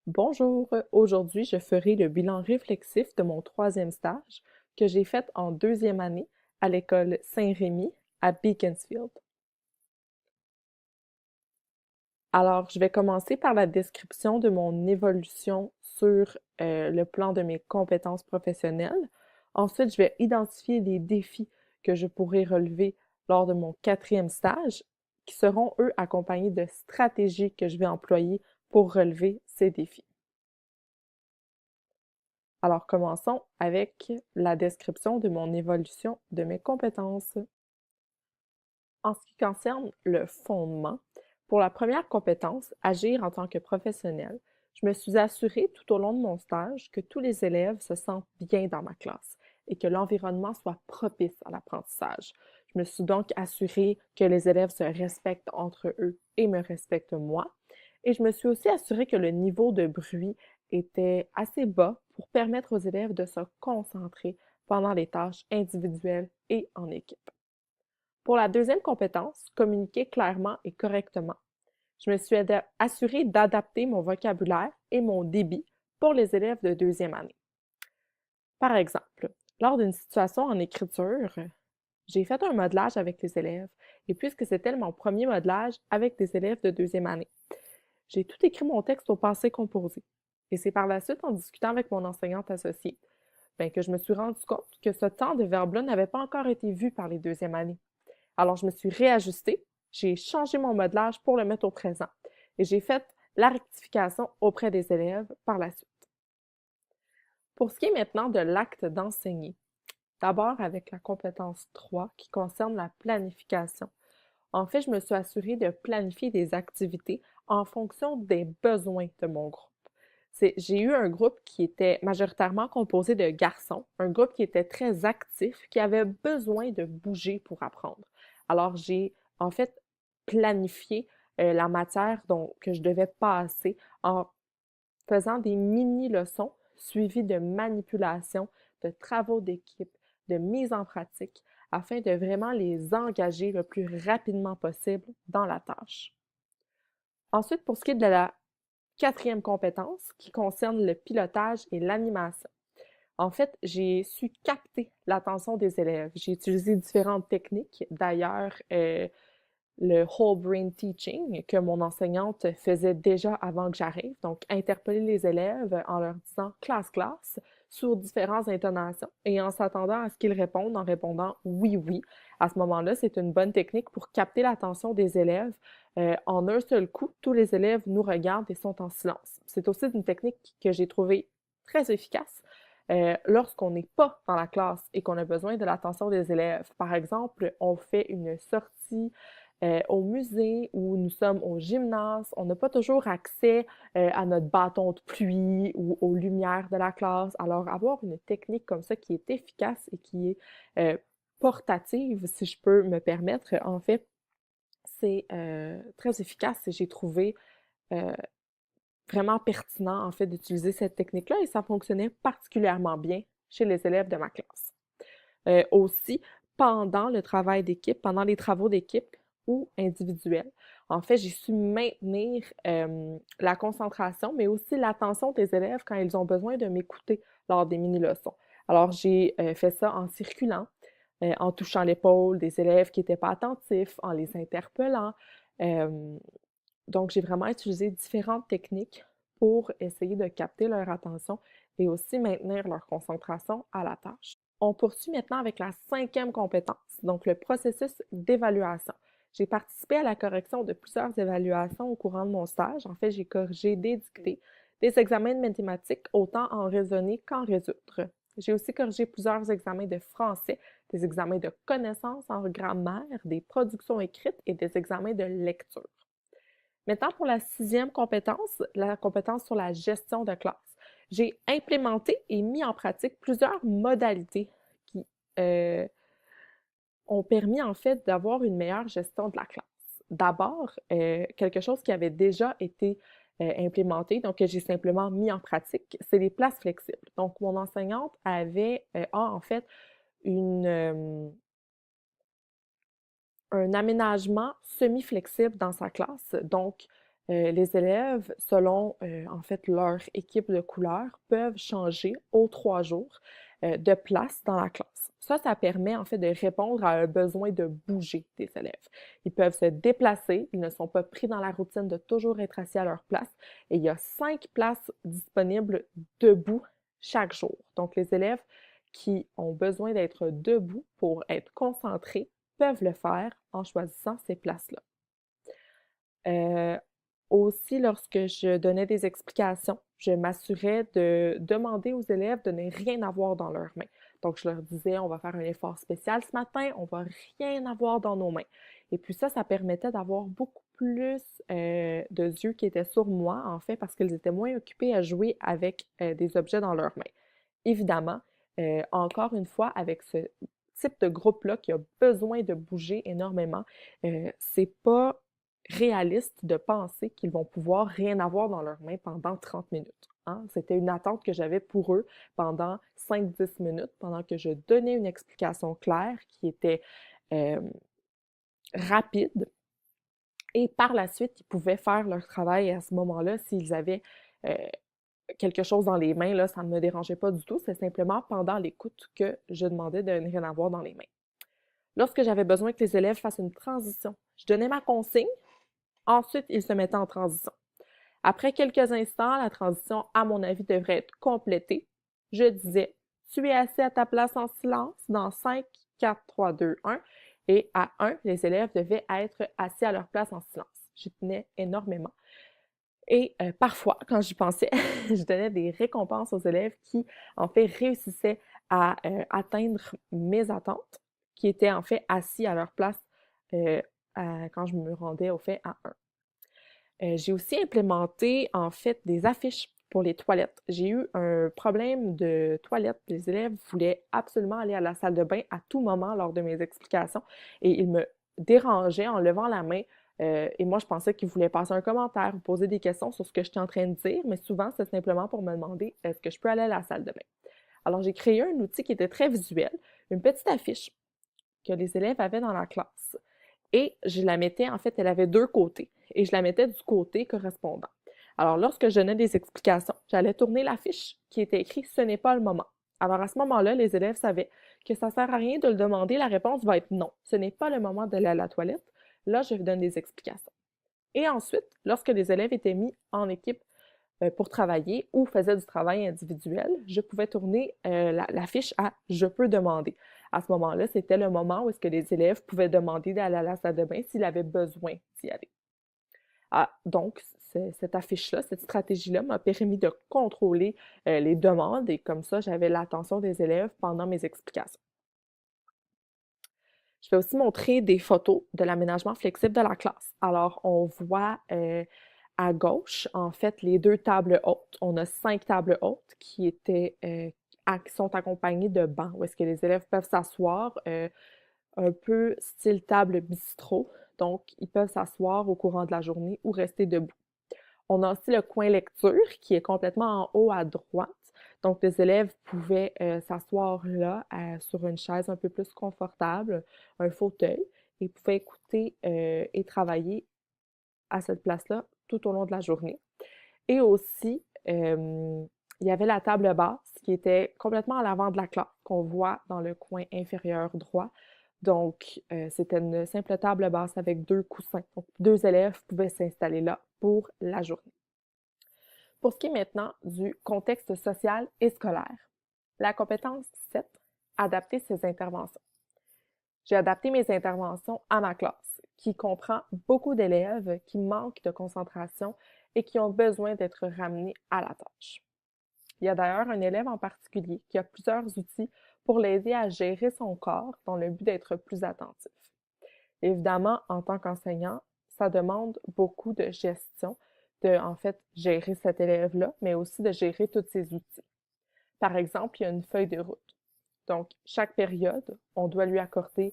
Bonjour, aujourd'hui je ferai le bilan réflexif de mon troisième stage que j'ai fait en deuxième année à l'école Saint-Rémy à Beaconsfield. Alors, je vais commencer par la description de mon évolution sur le plan de mes compétences professionnelles. Ensuite, je vais identifier les défis que je pourrais relever lors de mon quatrième stage, qui seront, eux, accompagnés de stratégies que je vais employer pour relever ces défis. Alors, commençons avec la description de mon évolution de mes compétences. En ce qui concerne le fondement, pour la première compétence, agir en tant que professionnel, je me suis assurée tout au long de mon stage que tous les élèves se sentent bien dans ma classe et que l'environnement soit propice à l'apprentissage. Je me suis donc assurée que les élèves se respectent entre eux et me respectent moi. Et je me suis aussi assurée que le niveau de bruit était assez bas pour permettre aux élèves de se concentrer pendant les tâches individuelles et en équipe. Pour la deuxième compétence, communiquer clairement et correctement, je me suis assurée d'adapter mon vocabulaire et mon débit pour les élèves de deuxième année. Par exemple, lors d'une situation en écriture, j'ai fait un modelage avec les élèves et puisque c'était mon premier modelage avec des élèves de deuxième année, j'ai tout écrit mon texte au passé composé. Et c'est par la suite, en discutant avec mon enseignante associée, que je me suis rendu compte que ce temps de verbe-là n'avait pas encore été vu par les deuxièmes années. Alors, je me suis réajustée, j'ai changé mon modelage pour le mettre au présent et j'ai fait la rectification auprès des élèves par la suite. Pour ce qui est maintenant de l'acte d'enseigner, d'abord avec la compétence 3 qui concerne la planification. En fait, je me suis assurée de planifier des activités en fonction des besoins de mon groupe. J'ai eu un groupe qui était majoritairement composé de garçons, un groupe qui était très actif, qui avait besoin de bouger pour apprendre. Alors, j'ai en fait planifié la matière que je devais passer en faisant des mini-leçons suivies de manipulations, de travaux d'équipe, de mise en pratique, afin de vraiment les engager le plus rapidement possible dans la tâche. Ensuite, pour ce qui est de la quatrième compétence, qui concerne le pilotage et l'animation. En fait, j'ai su capter l'attention des élèves. J'ai utilisé différentes techniques. D'ailleurs, le whole brain teaching que mon enseignante faisait déjà avant que j'arrive. Donc, interpeller les élèves en leur disant classe, classe sur différentes intonations et en s'attendant à ce qu'ils répondent en répondant oui, oui. À ce moment-là, c'est une bonne technique pour capter l'attention des élèves. En un seul coup, tous les élèves nous regardent et sont en silence. C'est aussi une technique que j'ai trouvée très efficace lorsqu'on n'est pas dans la classe et qu'on a besoin de l'attention des élèves. Par exemple, on fait une sortie au musée ou nous sommes au gymnase, on n'a pas toujours accès à notre bâton de pluie ou aux lumières de la classe. Alors, avoir une technique comme ça qui est efficace et qui est portative, si je peux me permettre, en fait, c'est très efficace et j'ai trouvé euh, vraiment pertinent, en fait, d'utiliser cette technique-là et ça fonctionnait particulièrement bien chez les élèves de ma classe. Aussi, pendant le travail d'équipe, pendant les travaux d'équipe ou individuels, en fait, j'ai su maintenir la concentration, mais aussi l'attention des élèves quand ils ont besoin de m'écouter lors des mini-leçons. Alors, j'ai fait ça en circulant, en touchant l'épaule des élèves qui n'étaient pas attentifs, en les interpellant. Euh, donc, j'ai vraiment utilisé différentes techniques pour essayer de capter leur attention et aussi maintenir leur concentration à la tâche. On poursuit maintenant avec la cinquième compétence, donc le processus d'évaluation. J'ai participé à la correction de plusieurs évaluations au courant de mon stage. En fait, j'ai corrigé des dictées, des examens de mathématiques, autant en raisonner qu'en résoudre. J'ai aussi corrigé plusieurs examens de français, des examens de connaissances en grammaire, des productions écrites et des examens de lecture. Maintenant, pour la sixième compétence, la compétence sur la gestion de classe. J'ai implémenté et mis en pratique plusieurs modalités qui ont permis en fait d'avoir une meilleure gestion de la classe. D'abord, quelque chose qui avait déjà été implémenté, donc que j'ai simplement mis en pratique, c'est les places flexibles. Donc, mon enseignante a en fait une, un aménagement semi-flexible dans sa classe. Donc, Les élèves, selon en fait leur équipe de couleurs, peuvent changer aux 3 jours de place dans la classe. Ça permet en fait de répondre à un besoin de bouger des élèves. Ils peuvent se déplacer, ils ne sont pas pris dans la routine de toujours être assis à leur place et il y a 5 places disponibles debout chaque jour. Donc les élèves qui ont besoin d'être debout pour être concentrés peuvent le faire en choisissant ces places-là. Euh, Aussi, lorsque je donnais des explications, je m'assurais de demander aux élèves de ne rien avoir dans leurs mains. Donc, je leur disais, on va faire un effort spécial ce matin, on va rien avoir dans nos mains. Et puis ça permettait d'avoir beaucoup plus de yeux qui étaient sur moi, en fait, parce qu'ils étaient moins occupés à jouer avec des objets dans leurs mains. Évidemment, encore une fois, avec ce type de groupe-là qui a besoin de bouger énormément, c'est pas réaliste de penser qu'ils vont pouvoir rien avoir dans leurs mains pendant 30 minutes. Hein? C'était une attente que j'avais pour eux pendant 5-10 minutes, pendant que je donnais une explication claire qui était euh, rapide. Et par la suite, ils pouvaient faire leur travail à ce moment-là s'ils avaient euh, quelque chose dans les mains, là, ça ne me dérangeait pas du tout. C'est simplement pendant l'écoute que je demandais de ne rien avoir dans les mains. Lorsque j'avais besoin que les élèves fassent une transition, je donnais ma consigne. Ensuite, ils se mettaient en transition. Après quelques instants, la transition, à mon avis, devrait être complétée. Je disais, tu es assis à ta place en silence dans 5, 4, 3, 2, 1. Et à 1, les élèves devaient être assis à leur place en silence. J'y tenais énormément. Et parfois, quand j'y pensais, je donnais des récompenses aux élèves qui, en fait, réussissaient à atteindre mes attentes, qui étaient, en fait, assis à leur place quand je me rendais, au fait, à 1. J'ai aussi implémenté, en fait, des affiches pour les toilettes. J'ai eu un problème de toilette. Les élèves voulaient absolument aller à la salle de bain à tout moment lors de mes explications et ils me dérangeaient en levant la main. Et moi, je pensais qu'ils voulaient passer un commentaire ou poser des questions sur ce que j'étais en train de dire, mais souvent, c'est simplement pour me demander est-ce que je peux aller à la salle de bain. Alors, j'ai créé un outil qui était très visuel, une petite affiche que les élèves avaient dans la classe. Et je la mettais, en fait, elle avait 2 côtés, et je la mettais du côté correspondant. Alors, lorsque je donnais des explications, j'allais tourner l'affiche qui était écrite « Ce n'est pas le moment ». Alors, à ce moment-là, les élèves savaient que ça ne sert à rien de le demander, la réponse va être non. Ce n'est pas le moment d'aller à la toilette. Là, je donne des explications. Et ensuite, lorsque les élèves étaient mis en équipe pour travailler ou faisaient du travail individuel, je pouvais tourner la fiche à « Je peux demander ». À ce moment-là, c'était le moment où est-ce que les élèves pouvaient demander d'aller à la salle de bain s'ils avaient besoin d'y aller. Ah, donc, cette affiche-là, cette stratégie-là m'a permis de contrôler les demandes et comme ça, j'avais l'attention des élèves pendant mes explications. Je vais aussi montrer des photos de l'aménagement flexible de la classe. Alors, on voit à gauche, en fait, les 2 tables hautes. On a 5 tables hautes qui sont accompagnées de bancs où est-ce que les élèves peuvent s'asseoir, un peu style table bistrot. Donc, ils peuvent s'asseoir au courant de la journée ou rester debout. On a aussi le coin lecture qui est complètement en haut à droite. Donc, les élèves pouvaient s'asseoir là sur une chaise un peu plus confortable, un fauteuil, et pouvaient écouter et travailler à cette place-là tout au long de la journée. Et aussi, il y avait la table basse qui était complètement à l'avant de la classe, qu'on voit dans le coin inférieur droit. Donc, c'était une simple table basse avec 2 coussins. Donc, 2 élèves pouvaient s'installer là pour la journée. Pour ce qui est maintenant du contexte social et scolaire, la compétence 7, adapter ses interventions. J'ai adapté mes interventions à ma classe, qui comprend beaucoup d'élèves qui manquent de concentration et qui ont besoin d'être ramenés à la tâche. Il y a d'ailleurs un élève en particulier qui a plusieurs outils pour l'aider à gérer son corps dans le but d'être plus attentif. Évidemment, en tant qu'enseignant, ça demande beaucoup de gestion, de, en fait, gérer cet élève-là, mais aussi de gérer tous ses outils. Par exemple, il y a une feuille de route. Donc, chaque période, on doit lui accorder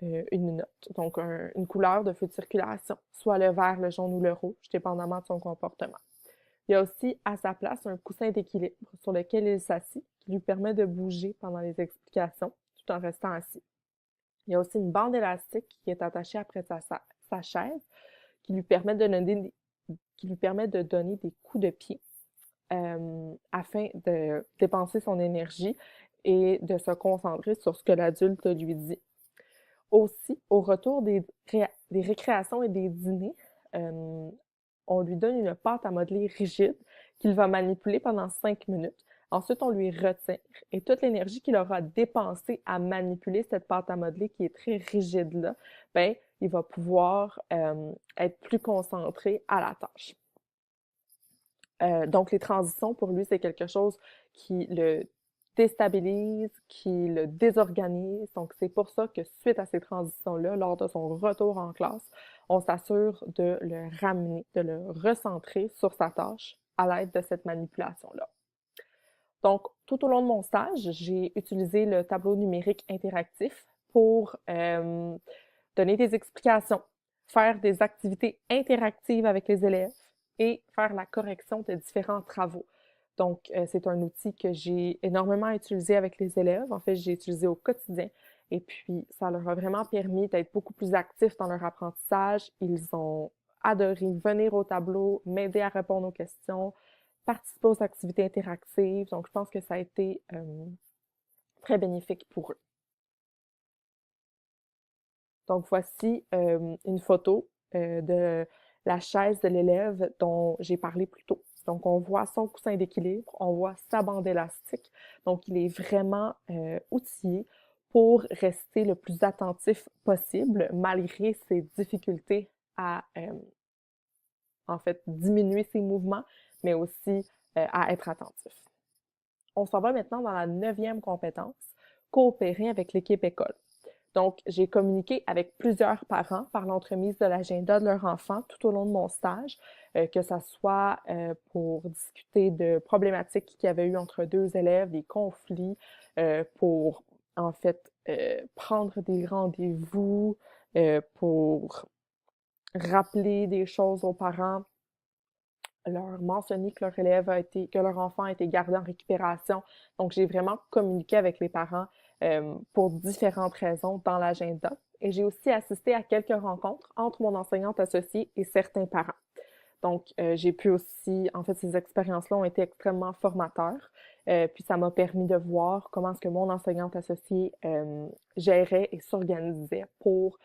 une note, donc une couleur de feu de circulation, soit le vert, le jaune ou le rouge, dépendamment de son comportement. Il y a aussi à sa place un coussin d'équilibre sur lequel il s'assit, qui lui permet de bouger pendant les explications tout en restant assis. Il y a aussi une bande élastique qui est attachée après sa chaise, qui lui permet de qui lui permet de donner des coups de pied afin de dépenser son énergie et de se concentrer sur ce que l'adulte lui dit. Aussi, au retour des récréations et des dîners, on lui donne une pâte à modeler rigide qu'il va manipuler pendant 5 minutes. Ensuite, on lui retire et toute l'énergie qu'il aura dépensée à manipuler cette pâte à modeler qui est très rigide-là, ben, il va pouvoir être plus concentré à la tâche. Donc, les transitions, pour lui, c'est quelque chose qui le déstabilise, qui le désorganise. Donc, c'est pour ça que suite à ces transitions-là, lors de son retour en classe, on s'assure de le ramener, de le recentrer sur sa tâche à l'aide de cette manipulation-là. Donc, tout au long de mon stage, j'ai utilisé le tableau numérique interactif pour donner des explications, faire des activités interactives avec les élèves et faire la correction de différents travaux. Donc, c'est un outil que j'ai énormément utilisé avec les élèves. En fait, j'ai utilisé au quotidien. Et puis, ça leur a vraiment permis d'être beaucoup plus actifs dans leur apprentissage. Ils ont adoré venir au tableau, m'aider à répondre aux questions, participer aux activités interactives. Donc, je pense que ça a été très bénéfique pour eux. Donc, voici une photo de la chaise de l'élève dont j'ai parlé plus tôt. Donc, on voit son coussin d'équilibre, on voit sa bande élastique. Donc, il est vraiment outillé pour rester le plus attentif possible malgré ses difficultés à, en fait, diminuer ses mouvements, mais aussi à être attentif. On s'en va maintenant dans la 9e compétence, coopérer avec l'équipe école. Donc, j'ai communiqué avec plusieurs parents par l'entremise de l'agenda de leur enfant tout au long de mon stage, que ça soit pour discuter de problématiques qu'il y avait eu entre deux élèves, des conflits, pour en fait prendre des rendez-vous, pour rappeler des choses aux parents, leur mentionner que leur élève que leur enfant a été gardé en récupération. Donc, j'ai vraiment communiqué avec les parents pour différentes raisons dans l'agenda. Et j'ai aussi assisté à quelques rencontres entre mon enseignante associée et certains parents. Donc, j'ai pu aussi, en fait, ces expériences-là ont été extrêmement formateurs. Puis, ça m'a permis de voir comment est-ce que mon enseignante associée gérait et s'organisait pour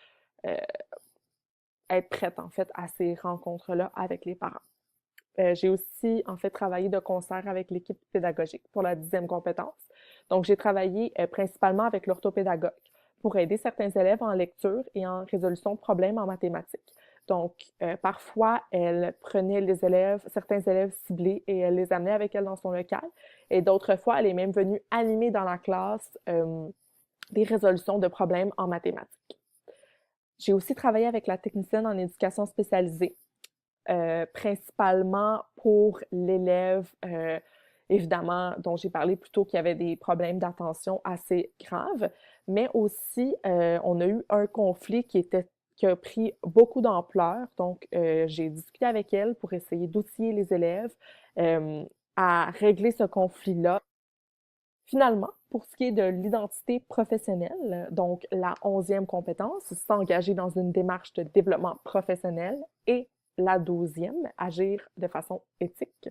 être prête, en fait, à ces rencontres-là avec les parents. J'ai aussi, en fait, travaillé de concert avec l'équipe pédagogique pour la 10e compétence. Donc, j'ai travaillé principalement avec l'orthopédagogue pour aider certains élèves en lecture et en résolution de problèmes en mathématiques. Donc, parfois, elle prenait certains élèves ciblés et elle les amenait avec elle dans son local. Et d'autres fois, elle est même venue animer dans la classe des résolutions de problèmes en mathématiques. J'ai aussi travaillé avec la technicienne en éducation spécialisée principalement pour l'élève, évidemment, dont j'ai parlé plus tôt, qui avait des problèmes d'attention assez graves, mais aussi, on a eu un conflit qui a pris beaucoup d'ampleur. Donc, j'ai discuté avec elle pour essayer d'outiller les élèves à régler ce conflit-là. Finalement, pour ce qui est de l'identité professionnelle, donc la 11e compétence, s'engager dans une démarche de développement professionnel, et la 12e, agir de façon éthique.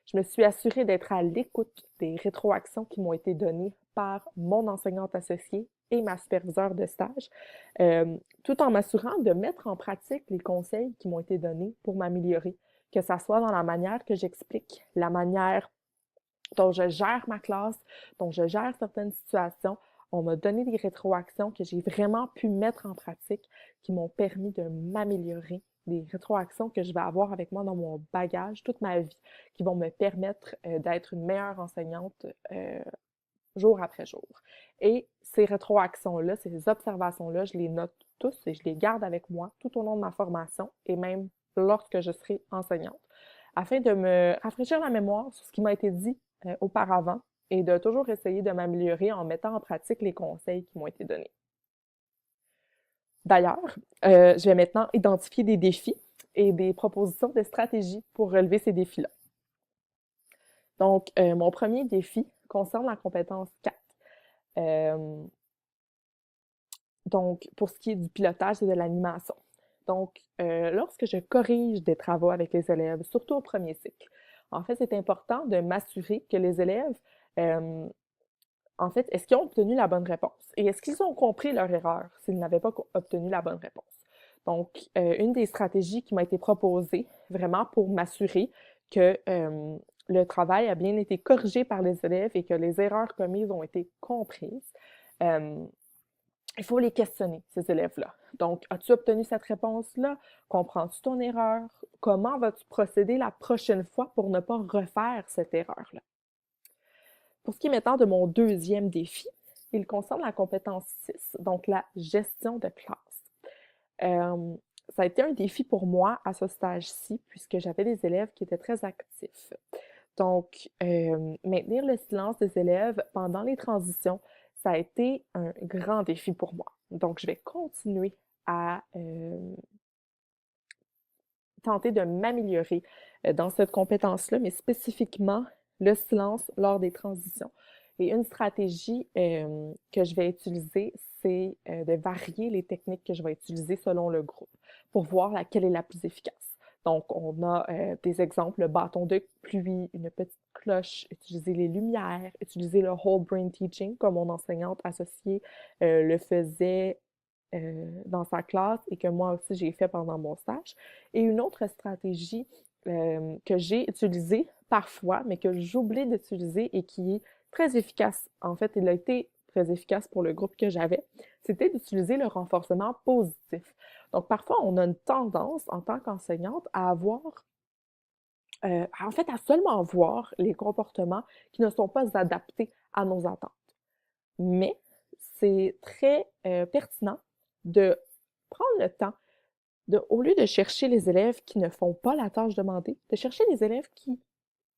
Je me suis assurée d'être à l'écoute des rétroactions qui m'ont été données par mon enseignante associée et ma superviseure de stage, tout en m'assurant de mettre en pratique les conseils qui m'ont été donnés pour m'améliorer, que ça soit dans la manière que j'explique, la manière dont je gère ma classe, dont je gère certaines situations. On m'a donné des rétroactions que j'ai vraiment pu mettre en pratique, qui m'ont permis de m'améliorer, des rétroactions que je vais avoir avec moi dans mon bagage toute ma vie, qui vont me permettre d'être une meilleure enseignante jour après jour. Et ces rétroactions-là, ces observations-là, je les note tous et je les garde avec moi tout au long de ma formation et même lorsque je serai enseignante, afin de me rafraîchir la mémoire sur ce qui m'a été dit auparavant et de toujours essayer de m'améliorer en mettant en pratique les conseils qui m'ont été donnés. D'ailleurs, je vais maintenant identifier des défis et des propositions de stratégies pour relever ces défis-là. Donc, mon premier défi concerne la compétence 4. Donc, pour ce qui est du pilotage et de l'animation. Donc, lorsque je corrige des travaux avec les élèves, surtout au premier cycle, en fait, c'est important de m'assurer que les élèves, euh, en fait, est-ce qu'ils ont obtenu la bonne réponse? Et est-ce qu'ils ont compris leur erreur s'ils n'avaient pas obtenu la bonne réponse? Donc, une des stratégies qui m'a été proposée, vraiment pour m'assurer que le travail a bien été corrigé par les élèves et que les erreurs commises ont été comprises, euh, il faut les questionner, ces élèves-là. Donc, as-tu obtenu cette réponse-là? Comprends-tu ton erreur? Comment vas-tu procéder la prochaine fois pour ne pas refaire cette erreur-là? Pour ce qui est maintenant de mon deuxième défi, il concerne la compétence 6, donc la gestion de classe. Euh, Ça a été un défi pour moi à ce stage-ci, puisque j'avais des élèves qui étaient très actifs. Donc, maintenir le silence des élèves pendant les transitions, ça a été un grand défi pour moi. Donc, je vais continuer à tenter de m'améliorer dans cette compétence-là, mais spécifiquement le silence lors des transitions. Et une stratégie que je vais utiliser, c'est de varier les techniques que je vais utiliser selon le groupe pour voir laquelle est la plus efficace. Donc, on a des exemples, le bâton de pluie, une petite cloche, utiliser les lumières, utiliser le whole brain teaching, comme mon enseignante associée le faisait dans sa classe et que moi aussi j'ai fait pendant mon stage. Et une autre stratégie que j'ai utilisée parfois, mais que j'oublie d'utiliser et qui est très efficace. En fait, il a été très efficace pour le groupe que j'avais, c'était d'utiliser le renforcement positif. Donc, parfois, on a une tendance, en tant qu'enseignante, à avoir, en fait, à seulement voir les comportements qui ne sont pas adaptés à nos attentes. Mais c'est très pertinent de prendre le temps de, au lieu de chercher les élèves qui ne font pas la tâche demandée, de chercher les élèves qui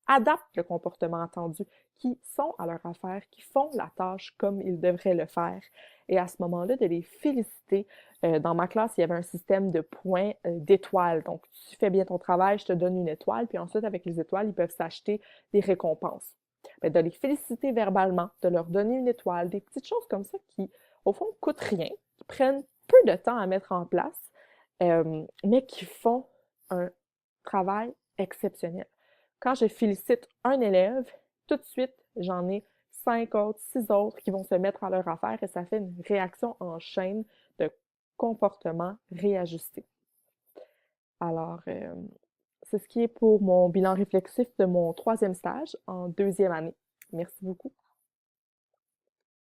adaptent le comportement attendu, qui sont à leur affaire, qui font la tâche comme ils devraient le faire. Et à ce moment-là, de les féliciter. Dans ma classe, il y avait un système de points d'étoiles. Donc, tu fais bien ton travail, je te donne une étoile, puis ensuite, avec les étoiles, ils peuvent s'acheter des récompenses. Mais de les féliciter verbalement, de leur donner une étoile, des petites choses comme ça qui, au fond, coûtent rien, qui prennent peu de temps à mettre en place, mais qui font un travail exceptionnel. Quand je félicite un élève, tout de suite, j'en ai 5 autres, 6 autres qui vont se mettre à leur affaire et ça fait une réaction en chaîne de comportement réajusté. Alors, c'est ce qui est pour mon bilan réflexif de mon troisième stage en deuxième année. Merci beaucoup.